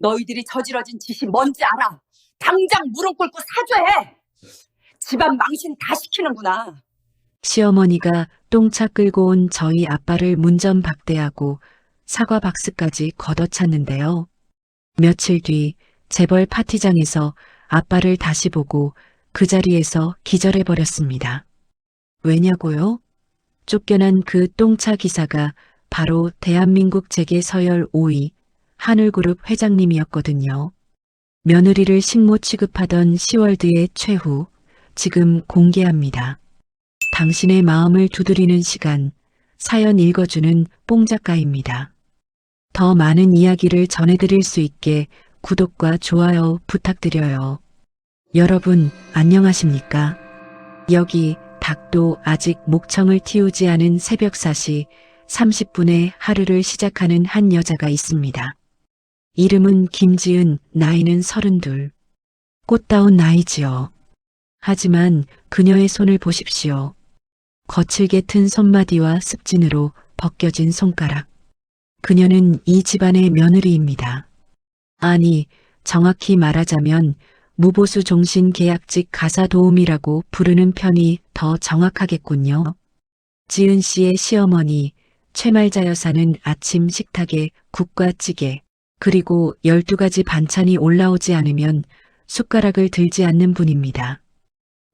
너희들이 저질러진 짓이 뭔지 알아. 당장 무릎 꿇고 사죄해. 집안 망신 다 시키는구나. 시어머니가 똥차 끌고 온 저희 아빠를 문전박대하고 사과 박스까지 걷어찼는데요. 며칠 뒤 재벌 파티장에서 아빠를 다시 보고 그 자리에서 기절해버렸습니다. 왜냐고요? 쫓겨난 그 똥차 기사가 바로 대한민국 재계 서열 5위 한울그룹 회장님이었거든요. 며느리를 식모 취급하던 시월드의 최후, 지금 공개합니다. 당신의 마음을 두드리는 시간, 사연 읽어주는 뽕작가입니다. 더 많은 이야기를 전해드릴 수 있게 구독과 좋아요 부탁드려요. 여러분, 안녕하십니까? 여기 닭도 아직 목청을 틔우지 않은 새벽 4시 30분에 하루를 시작하는 한 여자가 있습니다. 이름은 김지은, 나이는 32. 꽃다운 나이지요. 하지만 그녀의 손을 보십시오. 거칠게 튼 손마디와 습진으로 벗겨진 손가락. 그녀는 이 집안의 며느리입니다. 아니, 정확히 말하자면 무보수 종신 계약직 가사 도우미라고 부르는 편이 더 정확하겠군요. 지은 씨의 시어머니 최말자 여사는 아침 식탁에 국과 찌개, 그리고 12가지 반찬이 올라오지 않으면 숟가락을 들지 않는 분입니다.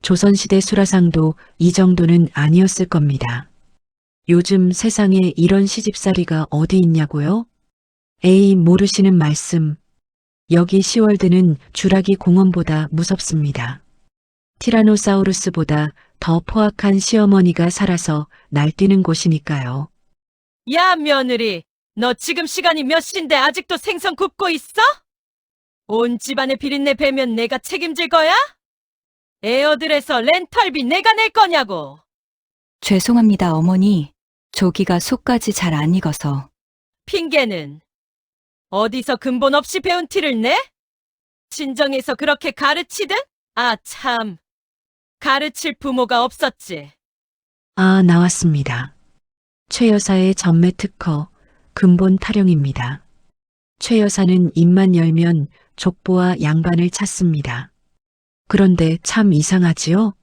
조선시대 수라상도 이 정도는 아니었을 겁니다. 요즘 세상에 이런 시집살이가 어디 있냐고요? 에이, 모르시는 말씀. 여기 시월드는 주라기 공원보다 무섭습니다. 티라노사우루스보다 더 포악한 시어머니가 살아서 날뛰는 곳이니까요. 야, 며느리, 너 지금 시간이 몇 시인데 아직도 생선 굽고 있어? 온 집안의 비린내 배면 내가 책임질 거야? 에어들에서 렌털비 내가 낼 거냐고. 죄송합니다, 어머니. 조기가 속까지 잘 안 익어서. 핑계는 어디서 근본 없이 배운 티를 내? 친정에서 그렇게 가르치든? 아, 참. 가르칠 부모가 없었지. 아, 나왔습니다. 최 여사의 전매 특허, 근본 타령입니다. 최 여사는 입만 열면 족보와 양반을 찾습니다. 그런데 참 이상하지요?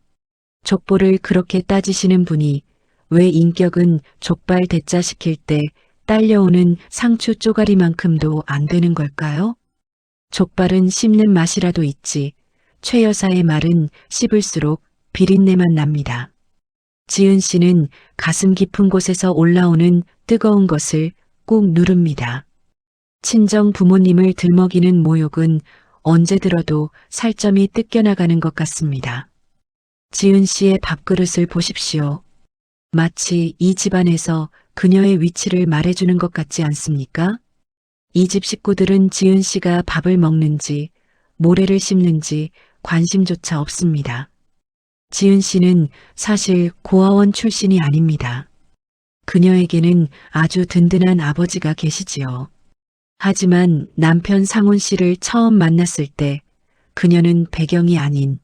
족보를 그렇게 따지시는 분이 왜 인격은 족발 대짜 시킬 때 딸려오는 상추 쪼가리만큼도 안 되는 걸까요? 족발은 씹는 맛이라도 있지, 최 여사의 말은 씹을수록 비린내만 납니다. 지은 씨는 가슴 깊은 곳에서 올라오는 뜨거운 것을 꾹 누릅니다. 친정 부모님을 들먹이는 모욕은 언제 들어도 살점이 뜯겨나가는 것 같습니다. 지은 씨의 밥그릇을 보십시오. 마치 이 집안에서 그녀의 위치를 말해주는 것 같지 않습니까? 이 집 식구들은 지은 씨가 밥을 먹는지, 모래를 씹는지 관심조차 없습니다. 지은 씨는 사실 고아원 출신이 아닙니다. 그녀에게는 아주 든든한 아버지가 계시지요. 하지만 남편 상훈 씨를 처음 만났을 때 그녀는 배경이 아닌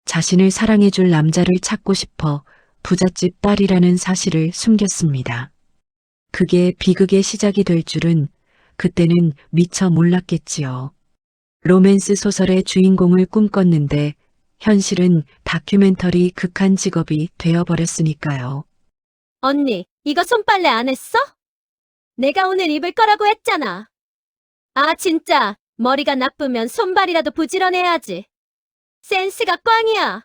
자신을 사랑해줄 남자를 찾고 싶어 부잣집 딸이라는 사실을 숨겼습니다. 그게 비극의 시작이 될 줄은 그때는 미처 몰랐겠지요. 로맨스 소설의 주인공을 꿈꿨는데 현실은 다큐멘터리 극한 직업이 되어버렸으니까요. 언니, 이거 손빨래 안 했어? 내가 오늘 입을 거라고 했잖아. 아, 진짜. 머리가 나쁘면 손발이라도 부지런해야지. 센스가 꽝이야.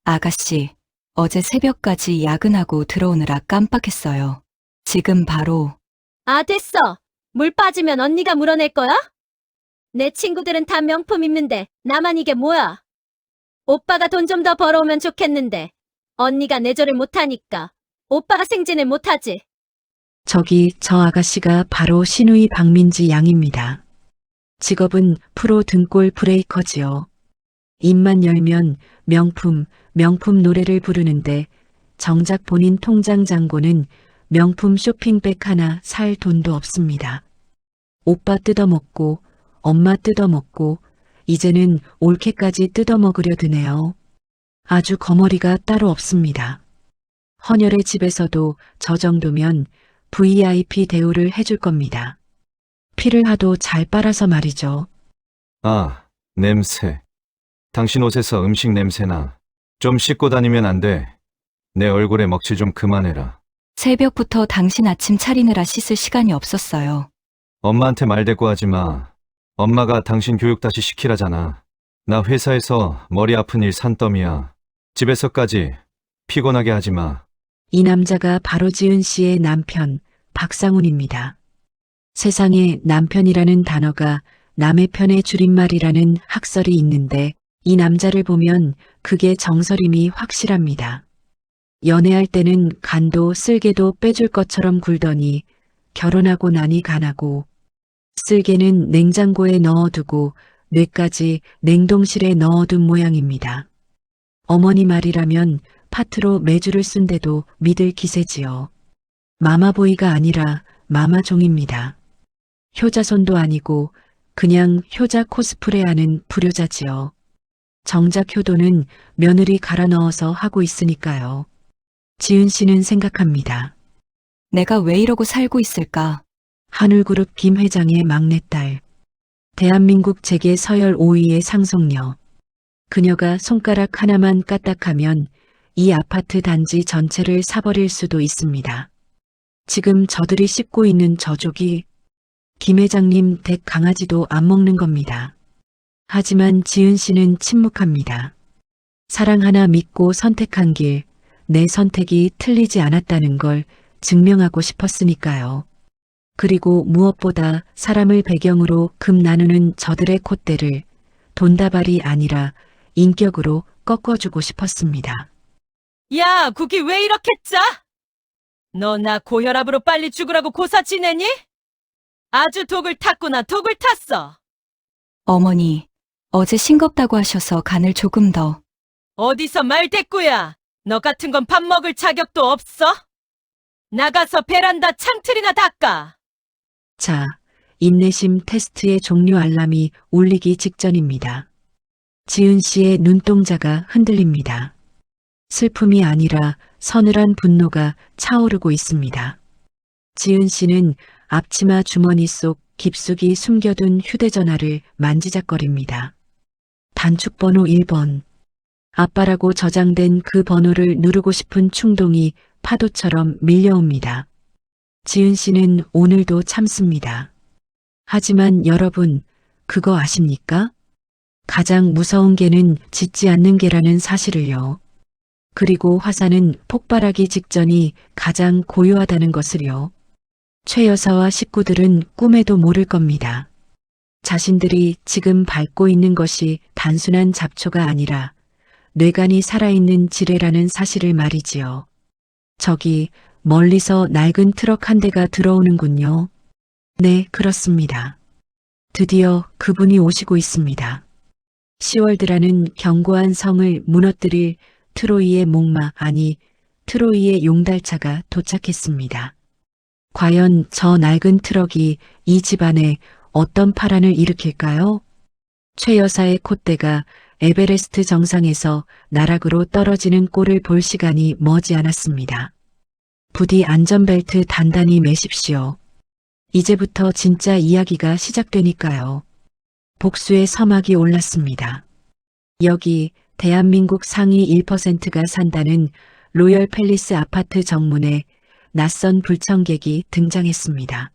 아가씨, 어제 새벽까지 야근하고 들어오느라 깜빡했어요. 지금 바로. 아, 됐어. 물 빠지면 언니가 물어낼 거야? 내 친구들은 다 명품 입는데 나만 이게 뭐야? 오빠가 돈 좀 더 벌어오면 좋겠는데 언니가 내조를 못하니까 오빠가 승진을 못하지. 저기 저 아가씨가 바로 신우이 박민지 양입니다. 직업은 프로 등골 브레이커지요. 입만 열면 명품 노래를 부르는데 정작 본인 통장 잔고는 명품 쇼핑백 하나 살 돈도 없습니다. 오빠 뜯어먹고 엄마 뜯어먹고 이제는 올케까지 뜯어먹으려 드네요. 아주 거머리가 따로 없습니다. 헌혈의 집에서도 저 정도면 VIP 대우를 해줄 겁니다. 피를 하도 잘 빨아서 말이죠. 아, 냄새. 당신 옷에서 음식 냄새나. 좀 씻고 다니면 안 돼. 내 얼굴에 먹칠 좀 그만해라. 새벽부터 당신 아침 차리느라 씻을 시간이 없었어요. 엄마한테 말대꾸 하지 마. 엄마가 당신 교육 다시 시키라잖아. 나 회사에서 머리 아픈 일 산더미야. 집에서까지 피곤하게 하지 마. 이 남자가 바로 지은 씨의 남편 박상훈입니다. 세상에 남편이라는 단어가 남의 편의 줄임말이라는 학설이 있는데 이 남자를 보면 그게 정설임이 확실합니다. 연애할 때는 간도 쓸개도 빼줄 것처럼 굴더니 결혼하고 나니 간하고 쓸개는 냉장고에 넣어두고 뇌까지 냉동실에 넣어둔 모양입니다. 어머니 말이라면 파트로 매주를 쓴데도 믿을 기세지요. 마마보이가 아니라 마마종입니다. 효자손도 아니고 그냥 효자 코스프레하는 불효자지요. 정작 효도는 며느리 갈아 넣어서 하고 있으니까요. 지은 씨는 생각합니다. 내가 왜 이러고 살고 있을까? 한울그룹 김 회장의 막내딸. 대한민국 재계 서열 5위의 상속녀. 그녀가 손가락 하나만 까딱하면 이 아파트 단지 전체를 사버릴 수도 있습니다. 지금 저들이 씹고 있는 저족이 김 회장님 댁 강아지도 안 먹는 겁니다. 하지만 지은 씨는 침묵합니다. 사랑 하나 믿고 선택한 길, 내 선택이 틀리지 않았다는 걸 증명하고 싶었으니까요. 그리고 무엇보다 사람을 배경으로 금 나누는 저들의 콧대를 돈다발이 아니라 인격으로 꺾어주고 싶었습니다. 야, 국이 왜 이렇게 짜? 너 나 고혈압으로 빨리 죽으라고 고사 지내니? 아주 독을 탔구나, 독을 탔어. 어머니, 어제 싱겁다고 하셔서 간을 조금 더. 어디서 말대꾸야? 너 같은 건 밥 먹을 자격도 없어? 나가서 베란다 창틀이나 닦아. 자, 인내심 테스트의 종료 알람이 울리기 직전입니다. 지은 씨의 눈동자가 흔들립니다. 슬픔이 아니라 서늘한 분노가 차오르고 있습니다. 지은 씨는 앞치마 주머니 속 깊숙이 숨겨둔 휴대전화를 만지작거립니다. 단축번호 1번. 아빠라고 저장된 그 번호를 누르고 싶은 충동이 파도처럼 밀려옵니다. 지은 씨는 오늘도 참습니다. 하지만 여러분, 그거 아십니까? 가장 무서운 개는 짖지 않는 개라는 사실을요. 그리고 화산은 폭발하기 직전이 가장 고요하다는 것을요. 최 여사와 식구들은 꿈에도 모를 겁니다. 자신들이 지금 밟고 있는 것이 단순한 잡초가 아니라 뇌관이 살아있는 지뢰라는 사실을 말이지요. 저기 멀리서 낡은 트럭 한 대가 들어오는군요. 네, 그렇습니다. 드디어 그분이 오시고 있습니다. 시월드라는 견고한 성을 무너뜨릴 트로이의 목마, 아니 트로이의 용달차가 도착했습니다. 과연 저 낡은 트럭이 이 집안에 어떤 파란을 일으킬까요? 최 여사의 콧대가 에베레스트 정상에서 나락으로 떨어지는 꼴을 볼 시간이 머지 않았습니다. 부디 안전벨트 단단히 매십시오. 이제부터 진짜 이야기가 시작되니까요. 복수의 서막이 올랐습니다. 여기 대한민국 상위 1%가 산다는 로열 팰리스 아파트 정문에 낯선 불청객이 등장했습니다.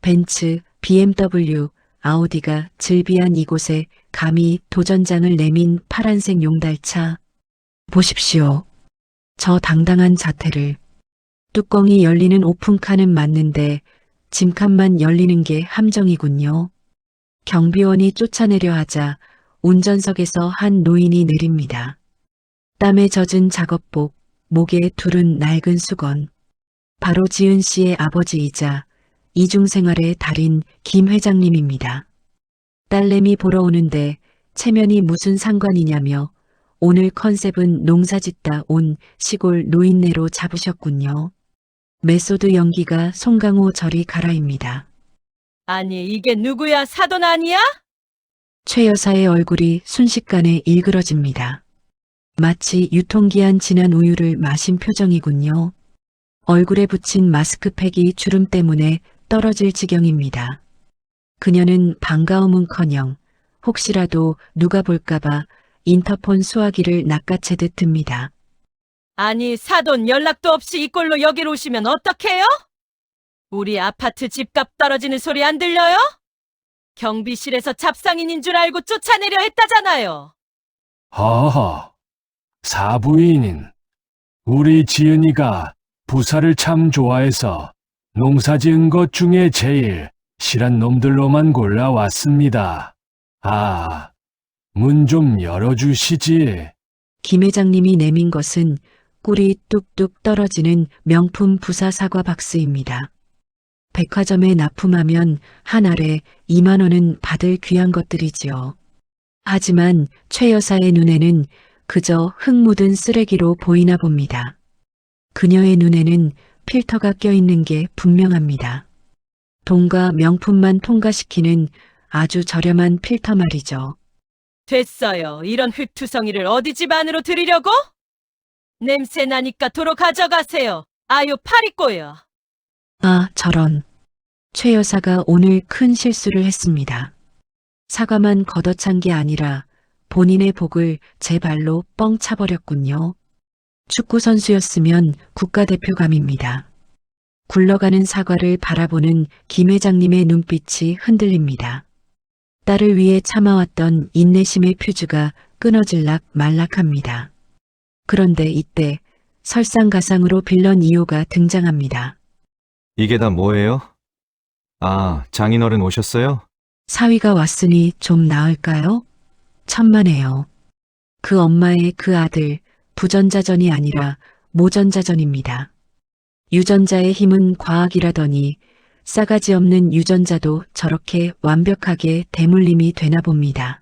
벤츠, BMW, 아우디가 즐비한 이곳에 감히 도전장을 내민 파란색 용달차. 보십시오. 저 당당한 자태를. 뚜껑이 열리는 오픈카는 맞는데 짐칸만 열리는 게 함정이군요. 경비원이 쫓아내려 하자 운전석에서 한 노인이 내립니다. 땀에 젖은 작업복, 목에 두른 낡은 수건. 바로 지은 씨의 아버지이자 이중생활의 달인 김 회장님입니다. 딸내미 보러 오는데 체면이 무슨 상관이냐며 오늘 컨셉은 농사짓다 온 시골 노인네로 잡으셨군요. 메소드 연기가 송강호 저리 가라입니다. 아니, 이게 누구야? 사돈 아니야? 최 여사의 얼굴이 순식간에 일그러집니다. 마치 유통기한 지난 우유를 마신 표정이군요. 얼굴에 붙인 마스크팩이 주름 때문에 떨어질 지경입니다. 그녀는 반가움은커녕 혹시라도 누가 볼까봐 인터폰 수화기를 낚아채듯 듭니다. 아니, 사돈 연락도 없이 이 꼴로 여길 오시면 어떡해요? 우리 아파트 집값 떨어지는 소리 안 들려요? 경비실에서 잡상인인 줄 알고 쫓아내려 했다잖아요. 허허, 사부인인. 우리 지은이가 부사를 참 좋아해서 농사 지은 것 중에 제일 실한 놈들로만 골라왔습니다. 아, 문 좀 열어주시지. 김 회장님이 내민 것은 꿀이 뚝뚝 떨어지는 명품 부사 사과 박스입니다. 백화점에 납품하면 한 알에 2만 원은 받을 귀한 것들이지요. 하지만 최 여사의 눈에는 그저 흙 묻은 쓰레기로 보이나 봅니다. 그녀의 눈에는 필터가 껴있는 게 분명합니다. 돈과 명품만 통과시키는 아주 저렴한 필터 말이죠. 됐어요. 이런 흙투성이를 어디 집 안으로 들이려고? 냄새 나니까 도로 가져가세요. 아유, 파리꼬여. 아, 저런. 최 여사가 오늘 큰 실수를 했습니다. 사과만 걷어찬 게 아니라 본인의 복을 제 발로 뻥 차버렸군요. 축구선수였으면 국가대표감입니다. 굴러가는 사과를 바라보는 김 회장님의 눈빛이 흔들립니다. 딸을 위해 참아왔던 인내심의 퓨즈가 끊어질락 말락합니다. 그런데 이때 설상가상으로 빌런 2호가 등장합니다. 이게 다 뭐예요? 아, 장인어른 오셨어요? 사위가 왔으니 좀 나을까요? 천만에요. 그 엄마의 그 아들 부전자전이 아니라 모전자전입니다. 유전자의 힘은 과학이라더니 싸가지 없는 유전자도 저렇게 완벽하게 대물림이 되나 봅니다.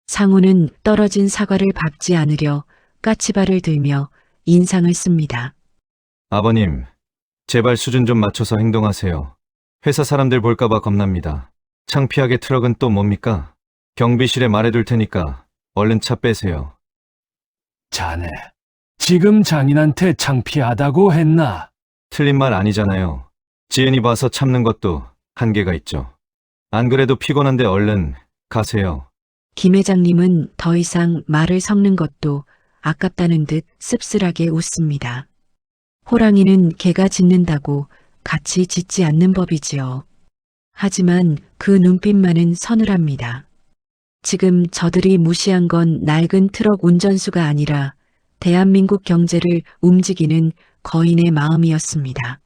상우는 떨어진 사과를 밟지 않으려 까치발을 들며 인상을 씁니다. 아버님, 제발 수준 좀 맞춰서 행동하세요. 회사 사람들 볼까봐 겁납니다. 창피하게 트럭은 또 뭡니까? 경비실에 말해둘 테니까 얼른 차 빼세요. 자네, 지금 장인한테 창피하다고 했나? 틀린 말 아니잖아요. 지은이 봐서 참는 것도 한계가 있죠. 안 그래도 피곤한데 얼른 가세요. 김 회장님은 더 이상 말을 섞는 것도 아깝다는 듯 씁쓸하게 웃습니다. 호랑이는 개가 짖는다고 같이 짖지 않는 법이지요. 하지만 그 눈빛만은 서늘합니다. 지금 저들이 무시한 건 낡은 트럭 운전수가 아니라 대한민국 경제를 움직이는 거인의 마음이었습니다.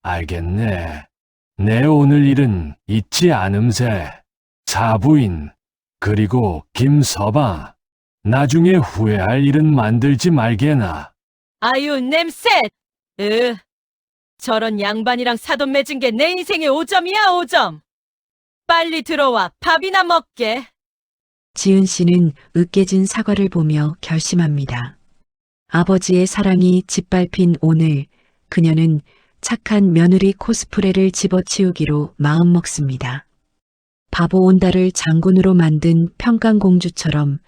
알겠네. 내 오늘 일은 잊지 않음세. 사부인, 그리고 김서방. 나중에 후회할 일은 만들지 말게나. 아유, 냄새! 저런 양반이랑 사돈 맺은 게 내 인생의 5점이야, 5점. 빨리 들어와, 밥이나 먹게. 지은 씨는 으깨진 사과를 보며 결심합니다. 아버지의 사랑이 짓밟힌 오늘 그녀는 착한 며느리 코스프레를 집어치우기로 마음먹습니다. 바보 온달을 장군으로 만든 평강공주처럼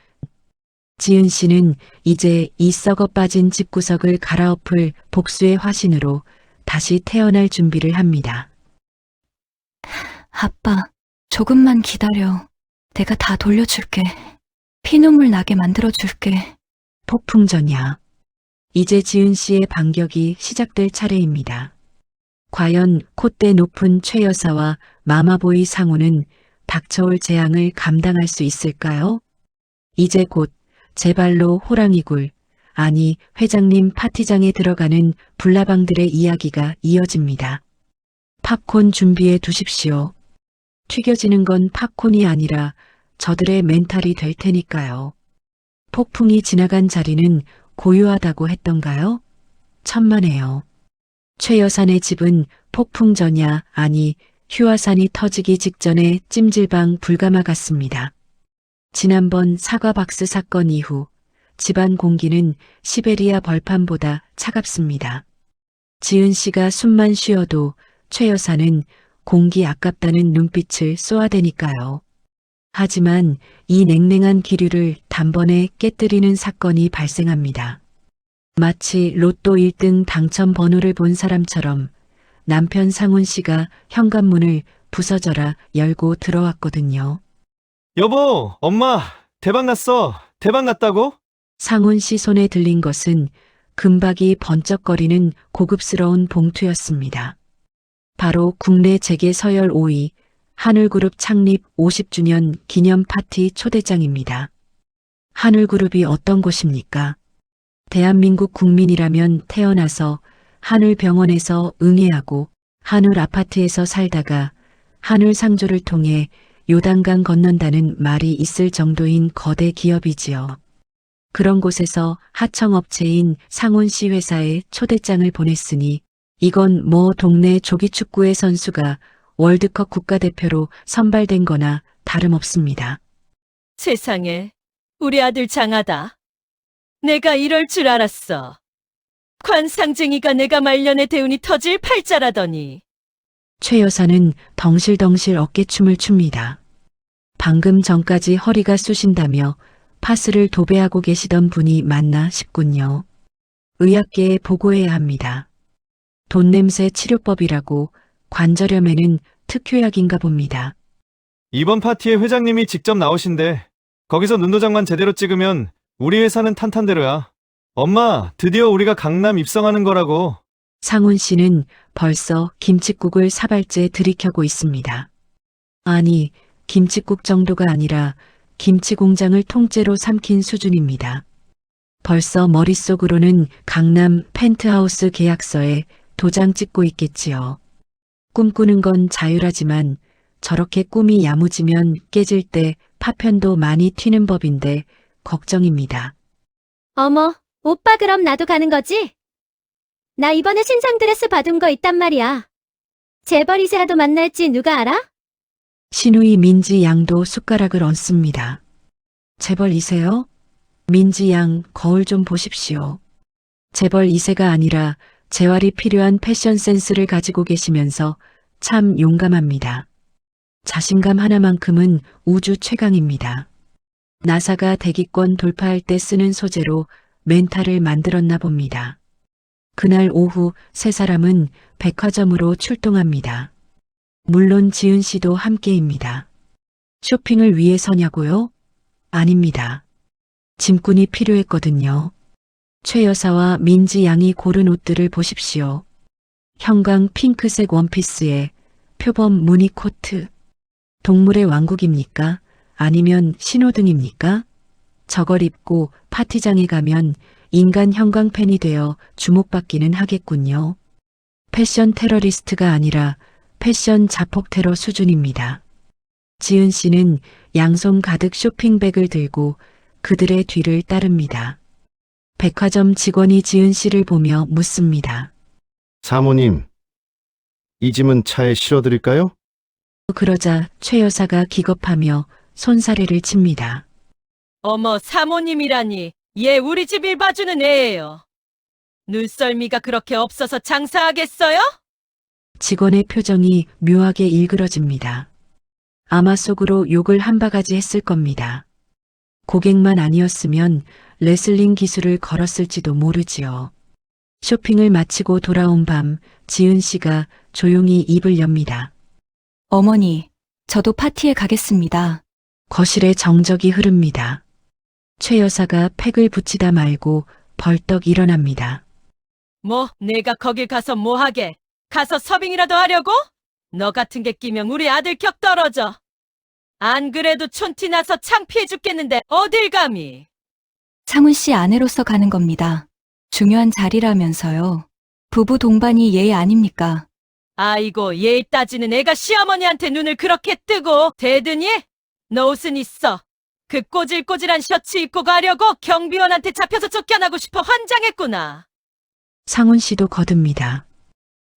지은 씨는 이제 이 썩어 빠진 집구석을 갈아엎을 복수의 화신으로 다시 태어날 준비를 합니다. 아빠, 조금만 기다려. 내가 다 돌려줄게. 피눈물 나게 만들어줄게. 폭풍전야. 이제 지은 씨의 반격이 시작될 차례입니다. 과연 콧대 높은 최 여사와 마마보이 상우는 닥쳐올 재앙을 감당할 수 있을까요? 이제 곧 제 발로 호랑이굴, 아니 회장님 파티장에 들어가는 불나방들의 이야기가 이어집니다. 팝콘 준비해 두십시오. 튀겨지는 건 팝콘이 아니라 저들의 멘탈이 될 테니까요. 폭풍이 지나간 자리는 고요하다고 했던가요? 천만에요. 최 여사네 집은 폭풍전야, 아니 휴화산이 터지기 직전에 찜질방 불가마 같습니다. 지난번 사과박스 사건 이후 집안 공기는 시베리아 벌판보다 차갑습니다. 지은 씨가 숨만 쉬어도 최 여사는 공기 아깝다는 눈빛을 쏘아대니까요. 하지만 이 냉랭한 기류를 단번에 깨뜨리는 사건이 발생합니다. 마치 로또 1등 당첨 번호를 본 사람처럼 남편 상훈 씨가 현관문을 부서져라 열고 들어왔거든요. 여보, 엄마, 대박 났어. 대박 났다고? 상훈 씨 손에 들린 것은 금박이 번쩍거리는 고급스러운 봉투였습니다. 바로 국내 재계 서열 5위 하늘그룹 창립 50주년 기념 파티 초대장입니다. 하늘그룹이 어떤 곳입니까? 대한민국 국민이라면 태어나서 하늘병원에서 응애하고 하늘 아파트에서 살다가 하늘 상조를 통해 요단강 건넌다는 말이 있을 정도인 거대 기업이지요. 그런 곳에서 하청업체인 상훈 씨 회사에 초대장을 보냈으니 이건 뭐 동네 조기축구의 선수가 월드컵 국가대표로 선발된 거나 다름없습니다. 세상에, 우리 아들 장하다. 내가 이럴 줄 알았어. 관상쟁이가 내가 말년에 대운이 터질 팔자라더니. 최 여사는 덩실덩실 어깨춤을 춥니다. 방금 전까지 허리가 쑤신다며 파스를 도배하고 계시던 분이 맞나 싶군요. 의학계에 보고해야 합니다. 돈냄새 치료법이라고 관절염에는 특효약인가 봅니다. 이번 파티에 회장님이 직접 나오신대. 거기서 눈도장만 제대로 찍으면 우리 회사는 탄탄대로야. 엄마, 드디어 우리가 강남 입성하는 거라고. 상훈 씨는 벌써 김칫국을 사발째 들이켜고 있습니다. 아니, 김칫국 정도가 아니라 김치 공장을 통째로 삼킨 수준입니다. 벌써 머릿속으로는 강남 펜트하우스 계약서에 도장 찍고 있겠지요. 꿈꾸는 건 자유라지만 저렇게 꿈이 야무지면 깨질 때 파편도 많이 튀는 법인데 걱정입니다. 어머, 오빠 그럼 나도 가는 거지? 나 이번에 신상 드레스 받은 거 있단 말이야. 재벌 이세라도 만날지 누가 알아? 신우이 민지 양도 숟가락을 얹습니다. 재벌 2세요? 민지 양 거울 좀 보십시오. 재벌 2세가 아니라 재활이 필요한 패션 센스를 가지고 계시면서 참 용감합니다. 자신감 하나만큼은 우주 최강입니다. 나사가 대기권 돌파할 때 쓰는 소재로 멘탈을 만들었나 봅니다. 그날 오후 세 사람은 백화점으로 출동합니다. 물론 지은 씨도 함께입니다. 쇼핑을 위해서냐고요? 아닙니다. 짐꾼이 필요했거든요. 최 여사와 민지 양이 고른 옷들을 보십시오. 형광 핑크색 원피스에 표범 무늬 코트. 동물의 왕국입니까? 아니면 신호등입니까? 저걸 입고 파티장에 가면 인간 형광펜이 되어 주목받기는 하겠군요. 패션 테러리스트가 아니라 패션 자폭 테러 수준입니다. 지은 씨는 양손 가득 쇼핑백을 들고 그들의 뒤를 따릅니다. 백화점 직원이 지은 씨를 보며 묻습니다. 사모님, 이 짐은 차에 실어드릴까요? 그러자 최 여사가 기겁하며 손사래를 칩니다. 어머, 사모님이라니. 얘 우리 집 일 봐주는 애예요. 눈썰미가 그렇게 없어서 장사하겠어요? 직원의 표정이 묘하게 일그러집니다. 아마 속으로 욕을 한 바가지 했을 겁니다. 고객만 아니었으면 레슬링 기술을 걸었을지도 모르지요. 쇼핑을 마치고 돌아온 밤 지은 씨가 조용히 입을 엽니다. 어머니, 저도 파티에 가겠습니다. 거실에 정적이 흐릅니다. 최 여사가 팩을 붙이다 말고 벌떡 일어납니다. 뭐, 내가 거길 가서 뭐 하게? 가서 서빙이라도 하려고? 너 같은 게 끼면 우리 아들 격 떨어져. 안 그래도 촌티 나서 창피해 죽겠는데 어딜 감히. 상훈 씨 아내로서 가는 겁니다. 중요한 자리라면서요. 부부 동반이 예의 아닙니까? 아이고, 예의 따지는 애가 시어머니한테 눈을 그렇게 뜨고 대드니? 너 옷은 있어. 그 꼬질꼬질한 셔츠 입고 가려고 경비원한테 잡혀서 쫓겨나고 싶어 환장했구나. 상훈 씨도 거듭니다.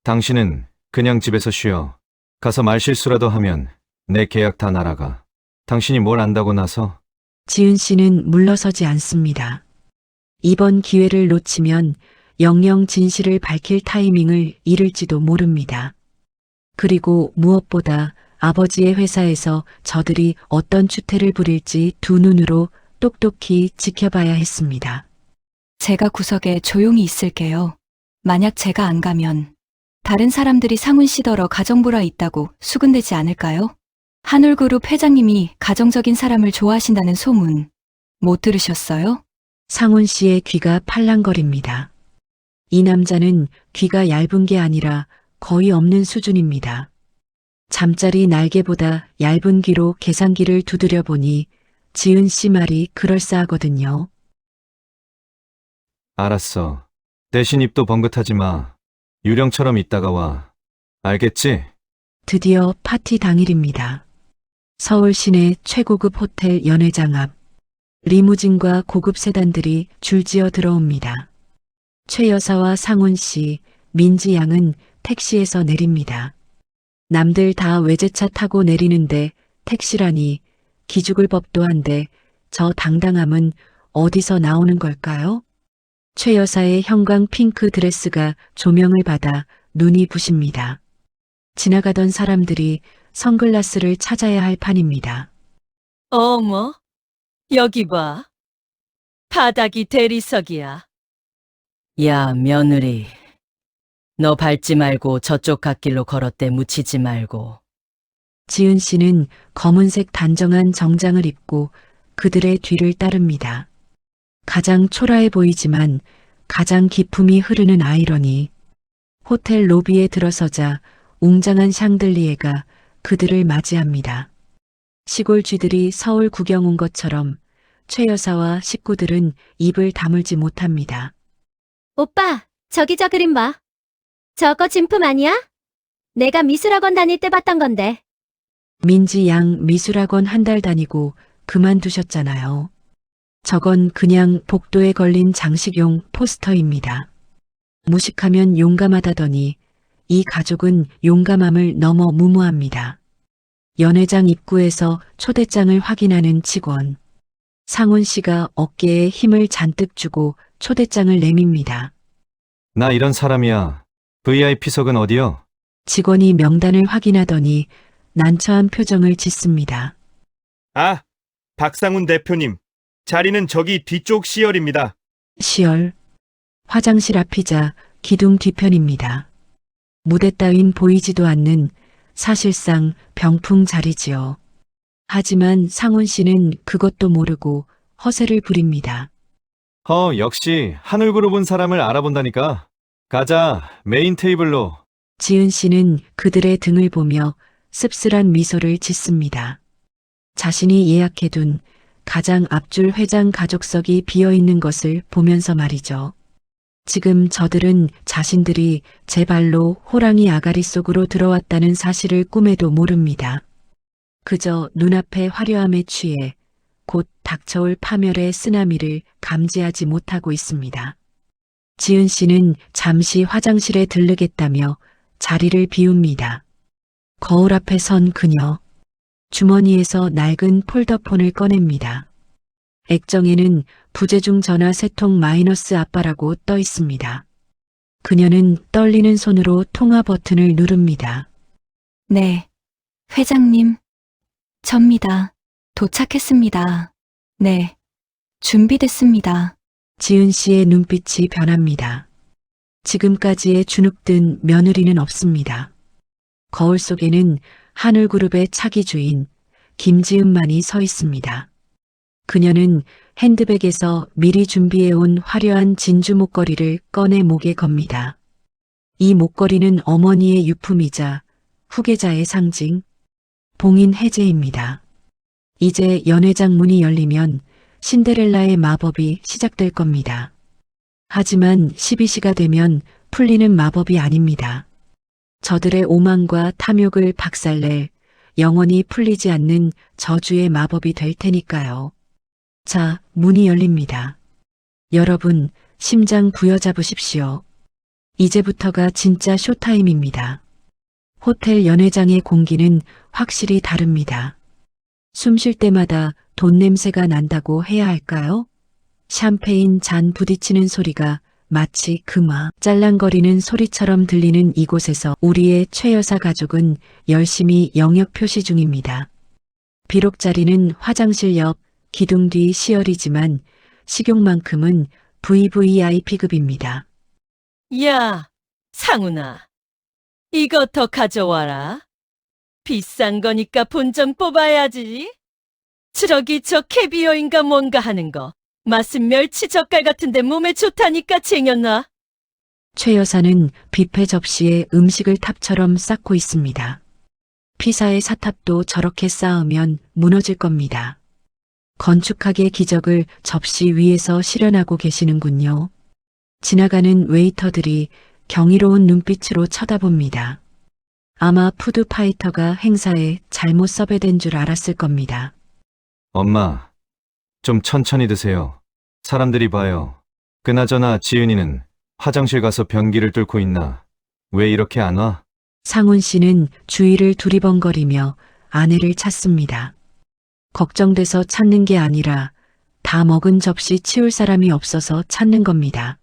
당신은 그냥 집에서 쉬어. 가서 말실수라도 하면 내 계약 다 날아가. 당신이 뭘 안다고 나서? 지은 씨는 물러서지 않습니다. 이번 기회를 놓치면 영영 진실을 밝힐 타이밍을 잃을지도 모릅니다. 그리고 무엇보다 아버지의 회사에서 저들이 어떤 추태를 부릴지 두 눈으로 똑똑히 지켜봐야 했습니다. 제가 구석에 조용히 있을게요. 만약 제가 안 가면 다른 사람들이 상훈 씨더러 가정부라 있다고 수군대지 않을까요? 한울그룹 회장님이 가정적인 사람을 좋아하신다는 소문 못 들으셨어요? 상훈 씨의 귀가 팔랑거립니다. 이 남자는 귀가 얇은 게 아니라 거의 없는 수준입니다. 잠자리 날개보다 얇은 귀로 계산기를 두드려 보니 지은 씨 말이 그럴싸하거든요. 알았어. 대신 입도 번긋하지 마. 유령처럼 있다가 와. 알겠지? 드디어 파티 당일입니다. 서울 시내 최고급 호텔 연회장 앞 리무진과 고급 세단들이 줄지어 들어옵니다. 최 여사와 상훈 씨, 민지 양은 택시에서 내립니다. 남들 다 외제차 타고 내리는데 택시라니 기죽을 법도 한데 저 당당함은 어디서 나오는 걸까요? 최 여사의 형광 핑크 드레스가 조명을 받아 눈이 부십니다. 지나가던 사람들이 선글라스를 찾아야 할 판입니다. 어머, 여기 봐. 바닥이 대리석이야. 야, 며느리. 너 밟지 말고 저쪽 갓길로 걸었대 묻히지 말고. 지은 씨는 검은색 단정한 정장을 입고 그들의 뒤를 따릅니다. 가장 초라해 보이지만 가장 기품이 흐르는 아이러니. 호텔 로비에 들어서자 웅장한 샹들리에가 그들을 맞이합니다. 시골 쥐들이 서울 구경 온 것처럼 최 여사와 식구들은 입을 다물지 못합니다. 오빠, 저기 저 그림 봐. 저거 진품 아니야? 내가 미술학원 다닐 때 봤던 건데. 민지 양 미술학원 한 달 다니고 그만두셨잖아요. 저건 그냥 복도에 걸린 장식용 포스터입니다. 무식하면 용감하다더니 이 가족은 용감함을 넘어 무모합니다. 연회장 입구에서 초대장을 확인하는 직원. 상훈 씨가 어깨에 힘을 잔뜩 주고 초대장을 내밉니다. 나 이런 사람이야. VIP석은 어디요? 직원이 명단을 확인하더니 난처한 표정을 짓습니다. 아, 박상훈 대표님. 자리는 저기 뒤쪽 C열입니다. 시열. 화장실 앞이자 기둥 뒤편입니다. 무대 따윈 보이지도 않는 사실상 병풍 자리지요. 하지만 상훈 씨는 그것도 모르고 허세를 부립니다. 역시 하늘그룹 온 사람을 알아본다니까. 가자, 메인 테이블로. 지은 씨는 그들의 등을 보며 씁쓸한 미소를 짓습니다. 자신이 예약해둔 가장 앞줄 회장 가족석이 비어있는 것을 보면서 말이죠. 지금 저들은 자신들이 제 발로 호랑이 아가리 속으로 들어왔다는 사실을 꿈에도 모릅니다. 그저 눈앞의 화려함에 취해 곧 닥쳐올 파멸의 쓰나미를 감지하지 못하고 있습니다. 지은 씨는 잠시 화장실에 들르겠다며 자리를 비웁니다. 거울 앞에 선 그녀. 주머니에서 낡은 폴더폰을 꺼냅니다. 액정에는 부재중 전화 세 통 마이너스 아빠라고 떠 있습니다. 그녀는 떨리는 손으로 통화 버튼을 누릅니다. 네. 회장님. 접니다. 도착했습니다. 네. 준비됐습니다. 지은 씨의 눈빛이 변합니다. 지금까지의 주눅든 며느리는 없습니다. 거울 속에는 한울그룹의 차기 주인 김지은만이 서 있습니다. 그녀는 핸드백에서 미리 준비해온 화려한 진주 목걸이를 꺼내 목에 겁니다. 이 목걸이는 어머니의 유품이자 후계자의 상징, 봉인 해제입니다. 이제 연회장 문이 열리면 신데렐라의 마법이 시작될 겁니다. 하지만 12시가 되면 풀리는 마법이 아닙니다. 저들의 오만과 탐욕을 박살낼 영원히 풀리지 않는 저주의 마법이 될 테니까요. 자, 문이 열립니다. 여러분, 심장 부여잡으십시오. 이제부터가 진짜 쇼타임입니다. 호텔 연회장의 공기는 확실히 다릅니다. 숨 쉴 때마다 돈 냄새가 난다고 해야 할까요? 샴페인 잔 부딪히는 소리가 마치 금화 짤랑거리는 소리처럼 들리는 이곳에서 우리의 최 여사 가족은 열심히 영역 표시 중입니다. 비록 자리는 화장실 옆 기둥 뒤 C열이지만 식용만큼은 VVIP급입니다. 야, 상훈아. 이거 더 가져와라. 비싼 거니까 본전 뽑아야지. 저기 저 캐비어인가 뭔가 하는 거. 맛은 멸치 젓갈 같은데 몸에 좋다니까 쟁여놔. 최 여사는 뷔페 접시에 음식을 탑처럼 쌓고 있습니다. 피사의 사탑도 저렇게 쌓으면 무너질 겁니다. 건축학의 기적을 접시 위에서 실현하고 계시는군요. 지나가는 웨이터들이 경이로운 눈빛으로 쳐다봅니다. 아마 푸드파이터가 행사에 잘못 섭외된 줄 알았을 겁니다. 엄마, 좀 천천히 드세요. 사람들이 봐요. 그나저나 지은이는 화장실 가서 변기를 뚫고 있나? 왜 이렇게 안 와? 상훈 씨는 주위를 두리번거리며 아내를 찾습니다. 걱정돼서 찾는 게 아니라 다 먹은 접시 치울 사람이 없어서 찾는 겁니다.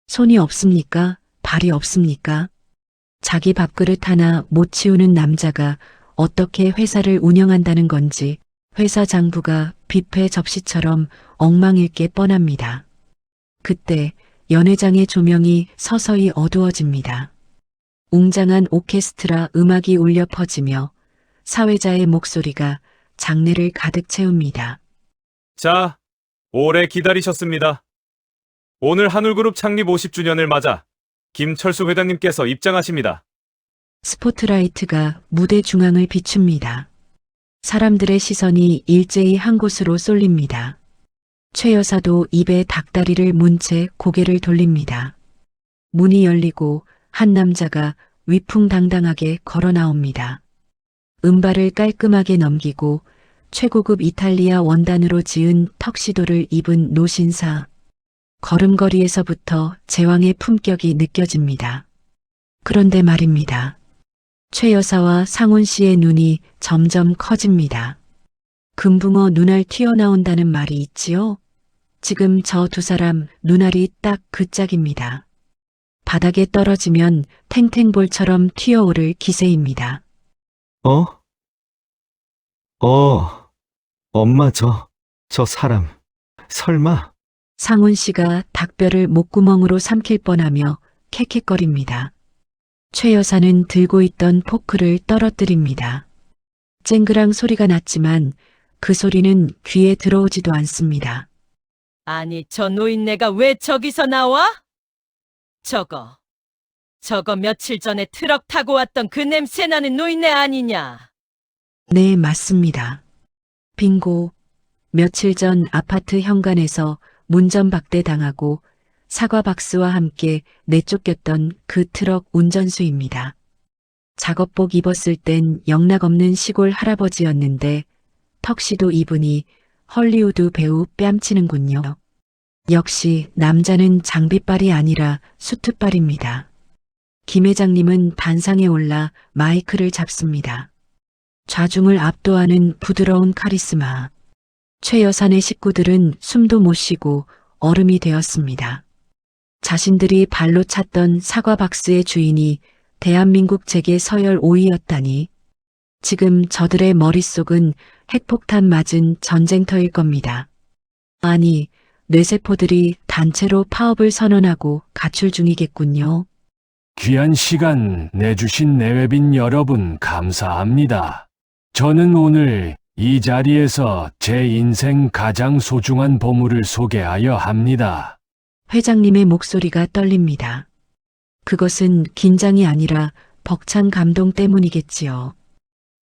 손이 없습니까? 발이 없습니까? 자기 밥그릇 하나 못 치우는 남자가 어떻게 회사를 운영한다는 건지 회사 장부가 뷔페 접시처럼 엉망일 게 뻔합니다. 그때 연회장의 조명이 서서히 어두워집니다. 웅장한 오케스트라 음악이 울려 퍼지며 사회자의 목소리가 장내를 가득 채웁니다. 자, 오래 기다리셨습니다. 오늘 한울그룹 창립 50주년을 맞아 김철수 회장님께서 입장하십니다. 스포트라이트가 무대 중앙을 비춥니다. 사람들의 시선이 일제히 한 곳으로 쏠립니다. 최 여사도 입에 닭다리를 문 채 고개를 돌립니다. 문이 열리고 한 남자가 위풍당당하게 걸어 나옵니다. 은발을 깔끔하게 넘기고 최고급 이탈리아 원단으로 지은 턱시도를 입은 노신사. 걸음걸이에서부터 제왕의 품격이 느껴집니다. 그런데 말입니다. 최 여사와 상훈 씨의 눈이 점점 커집니다. 금붕어 눈알 튀어나온다는 말이 있지요? 지금 저 두 사람 눈알이 딱 그 짝입니다. 바닥에 떨어지면 탱탱볼처럼 튀어오를 기세입니다. 엄마 저 사람, 설마? 상훈 씨가 닭뼈를 목구멍으로 삼킬 뻔하며 캑캑거립니다. 최 여사는 들고 있던 포크를 떨어뜨립니다. 쨍그랑 소리가 났지만 그 소리는 귀에 들어오지도 않습니다. 아니, 저 노인네가 왜 저기서 나와? 저거 며칠 전에 트럭 타고 왔던 그 냄새나는 노인네 아니냐? 네, 맞습니다. 빙고. 며칠 전 아파트 현관에서 문전박대 당하고 사과 박스와 함께 내쫓겼던 그 트럭 운전수입니다. 작업복 입었을 땐 영락없는 시골 할아버지였는데 턱시도 입으니 헐리우드 배우 뺨치는군요. 역시 남자는 장비빨이 아니라 수트빨입니다. 김 회장님은 단상에 올라 마이크를 잡습니다. 좌중을 압도하는 부드러운 카리스마. 최 여사네 식구들은 숨도 못 쉬고 얼음이 되었습니다. 자신들이 발로 찼던 사과 박스의 주인이 대한민국 재계 서열 5위였다니. 지금 저들의 머릿속은 핵폭탄 맞은 전쟁터일 겁니다. 아니, 뇌세포들이 단체로 파업을 선언하고 가출 중이겠군요. 귀한 시간 내주신 내외빈 여러분 감사합니다. 저는 오늘 이 자리에서 제 인생 가장 소중한 보물을 소개하여 합니다. 회장님의 목소리가 떨립니다. 그것은 긴장이 아니라 벅찬 감동 때문이겠지요.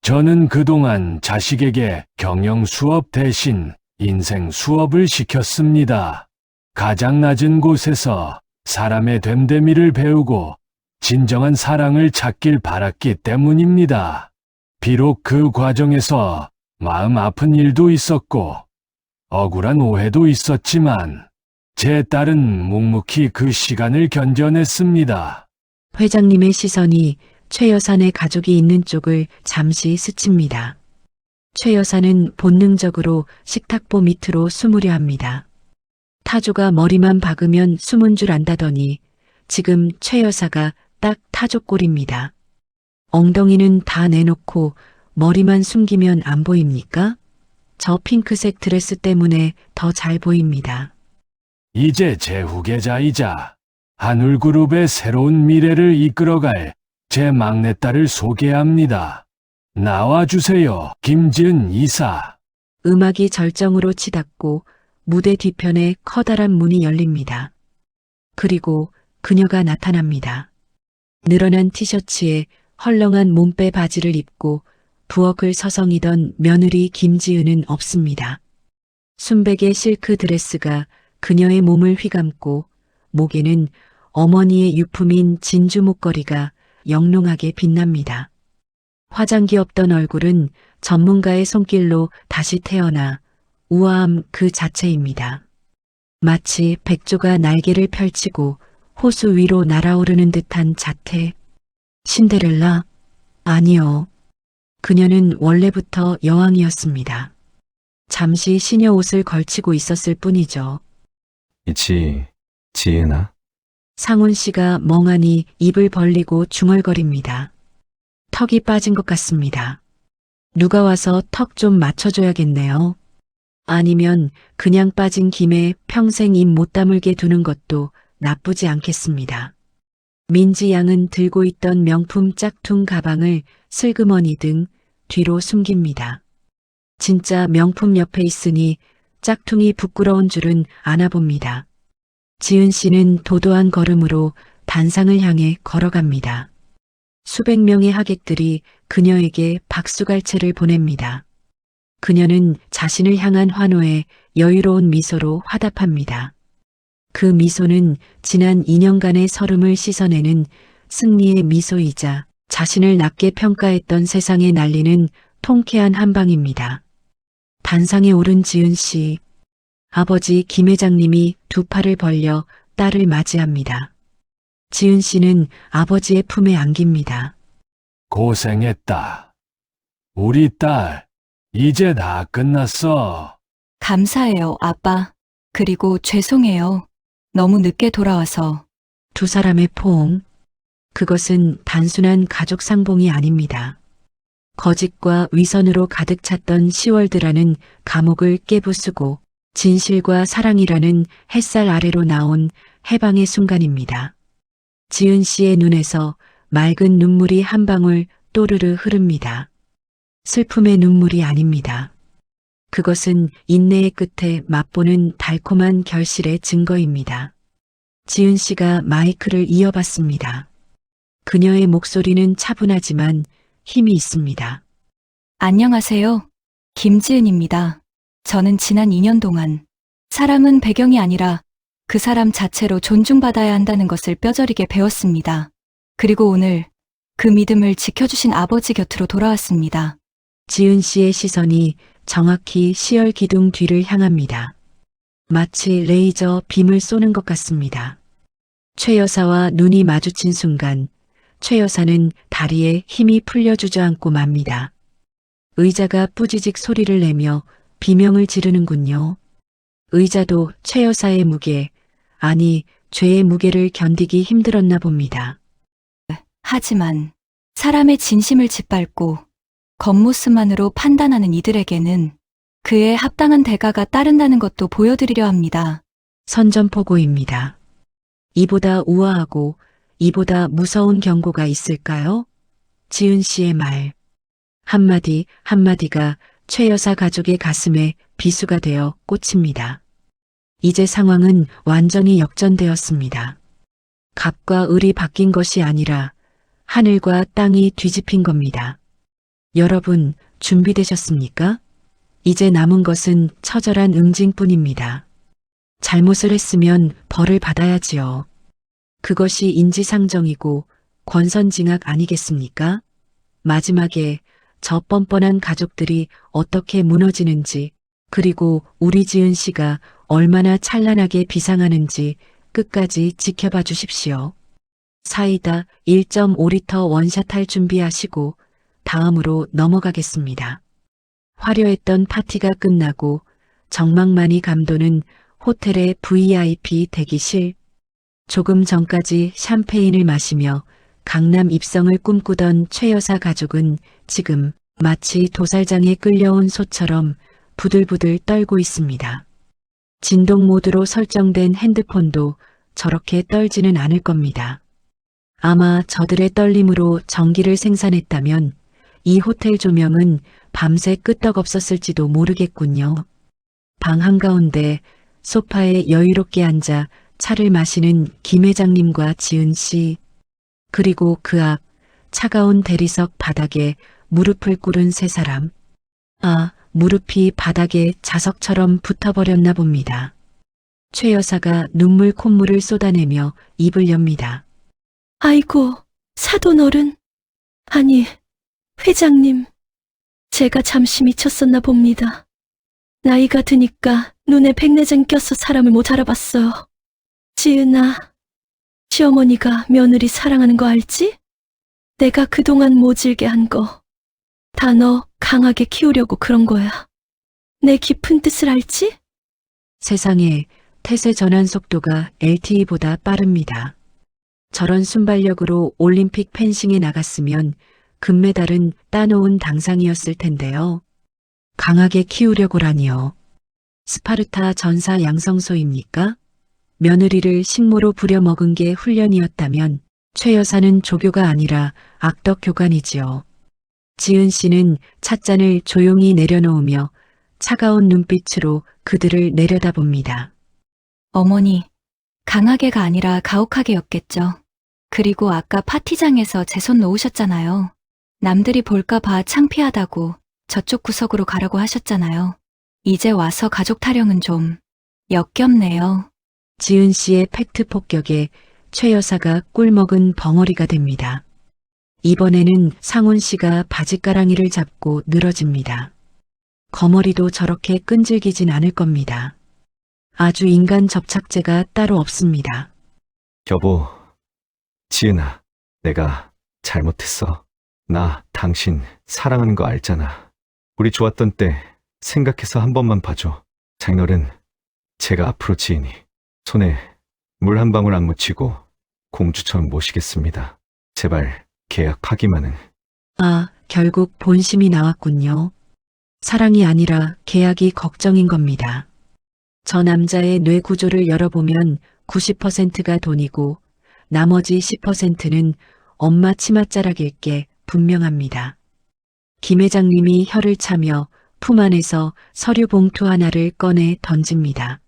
저는 그동안 자식에게 경영 수업 대신 인생 수업을 시켰습니다. 가장 낮은 곳에서 사람의 됨됨이를 배우고 진정한 사랑을 찾길 바랐기 때문입니다. 비록 그 과정에서 마음 아픈 일도 있었고 억울한 오해도 있었지만 제 딸은 묵묵히 그 시간을 견뎌냈습니다. 회장님의 시선이 최 여사네 가족이 있는 쪽을 잠시 스칩니다. 최 여사는 본능적으로 식탁보 밑으로 숨으려 합니다. 타조가 머리만 박으면 숨은 줄 안다더니 지금 최 여사가 딱 타조꼴입니다. 엉덩이는 다 내놓고 머리만 숨기면 안 보입니까? 저 핑크색 드레스 때문에 더 잘 보입니다. 이제 제 후계자이자 한울그룹의 새로운 미래를 이끌어갈 제 막내딸을 소개합니다. 나와주세요, 김지은 이사. 음악이 절정으로 치닫고 무대 뒤편에 커다란 문이 열립니다. 그리고 그녀가 나타납니다. 늘어난 티셔츠에 헐렁한 몸빼 바지를 입고 부엌을 서성이던 며느리 김지은은 없습니다. 순백의 실크 드레스가 그녀의 몸을 휘감고 목에는 어머니의 유품인 진주 목걸이가 영롱하게 빛납니다. 화장기 없던 얼굴은 전문가의 손길로 다시 태어나 우아함 그 자체입니다. 마치 백조가 날개를 펼치고 호수 위로 날아오르는 듯한 자태. 신데렐라? 아니요. 그녀는 원래부터 여왕이었습니다. 잠시 시녀 옷을 걸치고 있었을 뿐이죠. 지은아? 상훈 씨가 멍하니 입을 벌리고 중얼거립니다. 턱이 빠진 것 같습니다. 누가 와서 턱 좀 맞춰줘야겠네요. 아니면 그냥 빠진 김에 평생 입 못 다물게 두는 것도 나쁘지 않겠습니다. 민지 양은 들고 있던 명품 짝퉁 가방을 슬그머니 등 뒤로 숨깁니다. 진짜 명품 옆에 있으니 짝퉁이 부끄러운 줄은 아나 봅니다. 지은 씨는 도도한 걸음으로 단상을 향해 걸어갑니다. 수백 명의 하객들이 그녀에게 박수갈채를 보냅니다. 그녀는 자신을 향한 환호에 여유로운 미소로 화답합니다. 그 미소는 지난 2년간의 서름을 씻어내는 승리의 미소이자 자신을 낮게 평가했던 세상에 날리는 통쾌한 한방입니다. 단상에 오른 지은 씨, 아버지 김 회장님이 두 팔을 벌려 딸을 맞이합니다. 지은 씨는 아버지의 품에 안깁니다. 고생했다. 우리 딸, 이제 다 끝났어. 감사해요, 아빠. 그리고 죄송해요. 너무 늦게 돌아와서. 두 사람의 포옹. 그것은 단순한 가족 상봉이 아닙니다. 거짓과 위선으로 가득 찼던 10월드라는 감옥을 깨부수고 진실과 사랑이라는 햇살 아래로 나온 해방의 순간입니다. 지은 씨의 눈에서 맑은 눈물이 한 방울 또르르 흐릅니다. 슬픔의 눈물이 아닙니다. 그것은 인내의 끝에 맛보는 달콤한 결실의 증거입니다. 지은 씨가 마이크를 이어받습니다. 그녀의 목소리는 차분하지만 힘이 있습니다. 안녕하세요. 김지은입니다. 저는 지난 2년 동안 사람은 배경이 아니라 그 사람 자체로 존중받아야 한다는 것을 뼈저리게 배웠습니다. 그리고 오늘 그 믿음을 지켜주신 아버지 곁으로 돌아왔습니다. 지은 씨의 시선이 정확히 시열 기둥 뒤를 향합니다. 마치 레이저 빔을 쏘는 것 같습니다. 최 여사와 눈이 마주친 순간 최 여사는 다리에 힘이 풀려 주저앉고 맙니다. 의자가 뿌지직 소리를 내며 비명을 지르는군요. 의자도 최 여사의 무게, 아니 죄의 무게를 견디기 힘들었나 봅니다. 하지만 사람의 진심을 짓밟고 겉모습만으로 판단하는 이들에게는 그에 합당한 대가가 따른다는 것도 보여드리려 합니다. 선전포고입니다. 이보다 우아하고 이보다 무서운 경고가 있을까요? 지은 씨의 말. 한마디 한마디가 최 여사 가족의 가슴에 비수가 되어 꽂힙니다. 이제 상황은 완전히 역전되었습니다. 갑과 을이 바뀐 것이 아니라 하늘과 땅이 뒤집힌 겁니다. 여러분, 준비되셨습니까? 이제 남은 것은 처절한 응징뿐입니다. 잘못을 했으면 벌을 받아야지요. 그것이 인지상정이고 권선징악 아니겠습니까? 마지막에 저 뻔뻔한 가족들이 어떻게 무너지는지, 그리고 우리 지은 씨가 얼마나 찬란하게 비상하는지 끝까지 지켜봐 주십시오. 사이다 1.5리터 원샷 할 준비하시고 다음으로 넘어가겠습니다. 화려했던 파티가 끝나고 정막만이 감도는 호텔의 VIP 대기실. 조금 전까지 샴페인을 마시며 강남 입성을 꿈꾸던 최 여사 가족은 지금 마치 도살장에 끌려온 소처럼 부들부들 떨고 있습니다. 진동 모드로 설정된 핸드폰도 저렇게 떨지는 않을 겁니다. 아마 저들의 떨림으로 전기를 생산했다면 이 호텔 조명은 밤새 끄떡없었을지도 모르겠군요. 방 한가운데 소파에 여유롭게 앉아 차를 마시는 김 회장님과 지은 씨, 그리고 그 앞 차가운 대리석 바닥에 무릎을 꿇은 세 사람. 아, 무릎이 바닥에 자석처럼 붙어버렸나 봅니다. 최 여사가 눈물 콧물을 쏟아내며 입을 엽니다. 아이고, 사돈어른. 아니, 회장님. 제가 잠시 미쳤었나 봅니다. 나이가 드니까 눈에 백내장 껴서 사람을 못 알아봤어요. 지은아, 시어머니가 며느리 사랑하는 거 알지? 내가 그동안 모질게 한 거. 다 너 강하게 키우려고 그런 거야. 내 깊은 뜻을 알지? 세상에 태세 전환 속도가 LTE보다 빠릅니다. 저런 순발력으로 올림픽 펜싱에 나갔으면 금메달은 따놓은 당상이었을 텐데요. 강하게 키우려고라니요. 스파르타 전사 양성소입니까? 며느리를 식모로 부려먹은 게 훈련이었다면 최 여사는 조교가 아니라 악덕 교관이지요. 지은 씨는 찻잔을 조용히 내려놓으며 차가운 눈빛으로 그들을 내려다봅니다. 어머니, 강하게가 아니라 가혹하게였겠죠. 그리고 아까 파티장에서 제 손 놓으셨잖아요. 남들이 볼까봐 창피하다고 저쪽 구석으로 가라고 하셨잖아요. 이제 와서 가족 타령은 좀 역겹네요. 지은 씨의 팩트 폭격에 최 여사가 꿀먹은 벙어리가 됩니다. 이번에는 상훈 씨가 바지가랑이를 잡고 늘어집니다. 거머리도 저렇게 끈질기진 않을 겁니다. 아주 인간 접착제가 따로 없습니다. 여보, 지은아, 내가 잘못했어. 나 당신 사랑하는 거 알잖아. 우리 좋았던 때 생각해서 한 번만 봐줘. 장인어른, 제가 앞으로 지은이 손에 물 한 방울 안 묻히고 공주처럼 모시겠습니다. 제발 계약 파기만은. 아, 결국 본심이 나왔군요. 사랑이 아니라 계약이 걱정인 겁니다. 저 남자의 뇌 구조를 열어보면 90%가 돈이고 나머지 10%는 엄마 치맛자락일 게 분명합니다. 김 회장님이 혀를 차며 품 안에서 서류 봉투 하나를 꺼내 던집니다.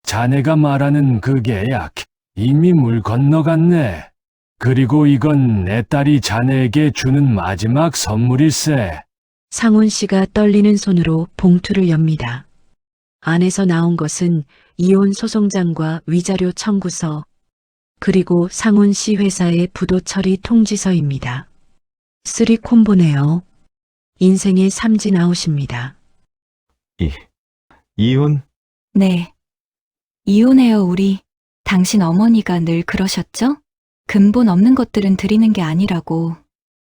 자네가 말하는 그 계약 이미 물 건너갔네. 그리고 이건 내 딸이 자네에게 주는 마지막 선물일세. 상훈 씨가 떨리는 손으로 봉투를 엽니다. 안에서 나온 것은 이혼 소송장과 위자료 청구서, 그리고 상훈 씨 회사의 부도 처리 통지서입니다. 쓰리 콤보네요. 인생의 삼진 아웃입니다. 이혼? 네. 이혼해요, 우리. 당신 어머니가 늘 그러셨죠? 근본 없는 것들은 드리는 게 아니라고.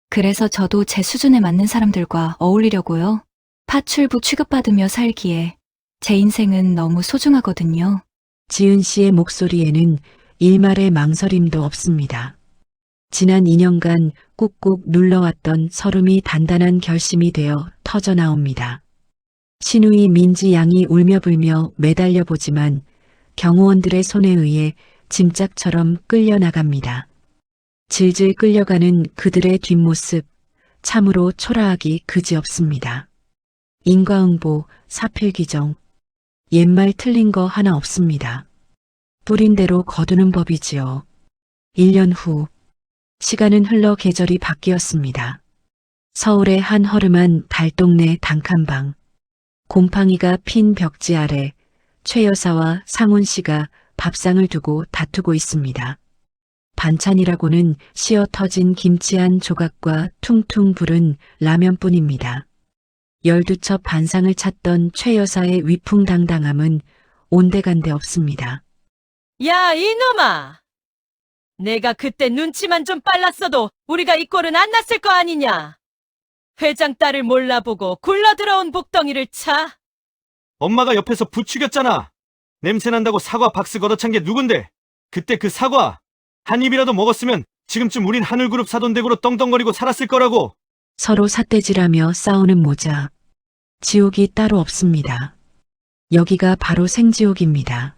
그래서 저도 제 수준에 맞는 사람들과 어울리려고요. 파출부 취급받으며 살기에 제 인생은 너무 소중하거든요. 지은 씨의 목소리에는 일말의 망설임도 없습니다. 지난 2년간 꾹꾹 눌러왔던 서름이 단단한 결심이 되어 터져 나옵니다. 신우이 민지 양이 울며불며 매달려 보지만 경호원들의 손에 의해 짐짝처럼 끌려나갑니다. 질질 끌려가는 그들의 뒷모습, 참으로 초라하기 그지없습니다. 인과응보, 사필귀정, 옛말 틀린 거 하나 없습니다. 뿌린 대로 거두는 법이지요. 1년 후, 시간은 흘러 계절이 바뀌었습니다. 서울의 한 허름한 달동네 단칸방, 곰팡이가 핀 벽지 아래 최 여사와 상훈 씨가 밥상을 두고 다투고 있습니다. 반찬이라고는 씌어 터진 김치 한 조각과 퉁퉁 부른 라면뿐입니다. 12첩 반상을 찾던 최 여사의 위풍당당함은 온데간데 없습니다. 야, 이놈아! 내가 그때 눈치만 좀 빨랐어도 우리가 이 꼴은 안 났을 거 아니냐? 회장 딸을 몰라보고 굴러들어온 복덩이를 차? 엄마가 옆에서 부추겼잖아. 냄새난다고 사과 박스 걷어찬 게 누군데? 그때 그 사과 한 입이라도 먹었으면 지금쯤 우린 하늘그룹 사돈댁으로 떵떵거리고 살았을 거라고. 서로 삿대질하며 싸우는 모자. 지옥이 따로 없습니다. 여기가 바로 생지옥입니다.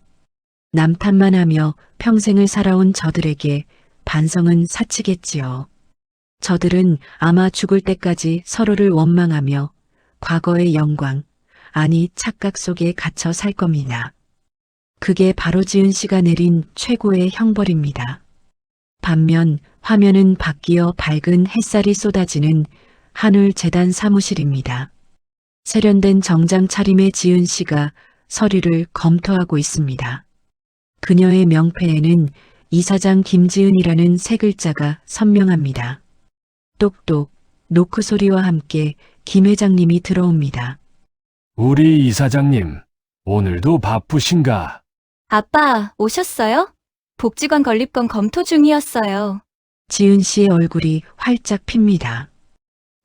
남탓만 하며 평생을 살아온 저들에게 반성은 사치겠지요. 저들은 아마 죽을 때까지 서로를 원망하며 과거의 영광, 아니 착각 속에 갇혀 살 겁니다. 그게 바로 지은 씨가 내린 최고의 형벌입니다. 반면 화면은 바뀌어 밝은 햇살이 쏟아지는 한울재단 사무실입니다. 세련된 정장 차림의 지은 씨가 서류를 검토하고 있습니다. 그녀의 명패에는 이사장 김지은이라는 세 글자가 선명합니다. 똑똑, 노크 소리와 함께 김 회장님이 들어옵니다. 우리 이사장님, 오늘도 바쁘신가? 아빠, 오셨어요? 복지관 건립건 검토 중이었어요. 지은 씨의 얼굴이 활짝 핍니다.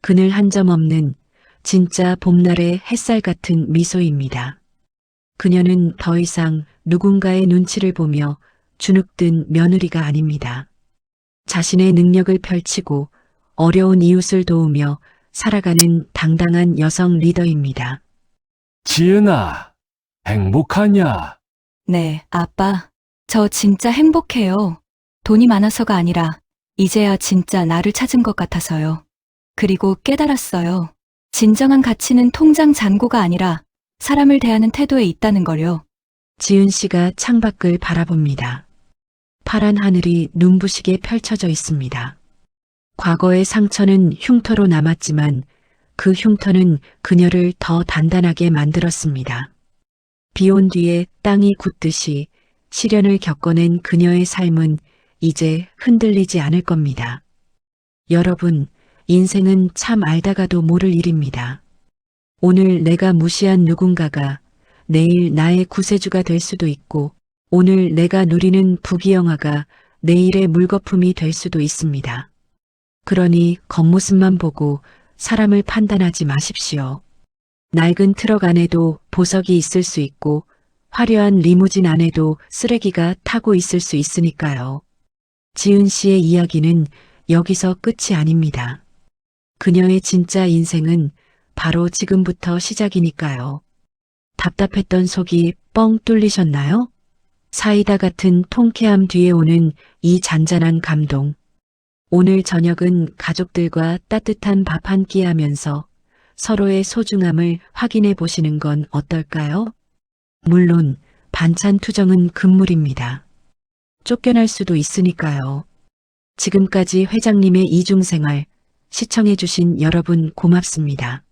그늘 한 점 없는 진짜 봄날의 햇살 같은 미소입니다. 그녀는 더 이상 누군가의 눈치를 보며 주눅든 며느리가 아닙니다. 자신의 능력을 펼치고 어려운 이웃을 도우며 살아가는 당당한 여성 리더입니다. 지은아, 행복하냐? 네, 아빠. 저 진짜 행복해요. 돈이 많아서가 아니라 이제야 진짜 나를 찾은 것 같아서요. 그리고 깨달았어요. 진정한 가치는 통장 잔고가 아니라 사람을 대하는 태도에 있다는 걸요. 지은 씨가 창밖을 바라봅니다. 파란 하늘이 눈부시게 펼쳐져 있습니다. 과거의 상처는 흉터로 남았지만 그 흉터는 그녀를 더 단단하게 만들었습니다. 비 온 뒤에 땅이 굳듯이 시련을 겪어낸 그녀의 삶은 이제 흔들리지 않을 겁니다. 여러분, 인생은 참 알다가도 모를 일입니다. 오늘 내가 무시한 누군가가 내일 나의 구세주가 될 수도 있고, 오늘 내가 누리는 부귀영화가 내일의 물거품이 될 수도 있습니다. 그러니 겉모습만 보고 사람을 판단하지 마십시오. 낡은 트럭 안에도 보석이 있을 수 있고, 화려한 리무진 안에도 쓰레기가 타고 있을 수 있으니까요. 지은 씨의 이야기는 여기서 끝이 아닙니다. 그녀의 진짜 인생은 바로 지금부터 시작이니까요. 답답했던 속이 뻥 뚫리셨나요? 사이다 같은 통쾌함 뒤에 오는 이 잔잔한 감동. 오늘 저녁은 가족들과 따뜻한 밥 한 끼 하면서 서로의 소중함을 확인해 보시는 건 어떨까요? 물론 반찬 투정은 금물입니다. 쫓겨날 수도 있으니까요. 지금까지 회장님의 이중생활 시청해 주신 여러분 고맙습니다.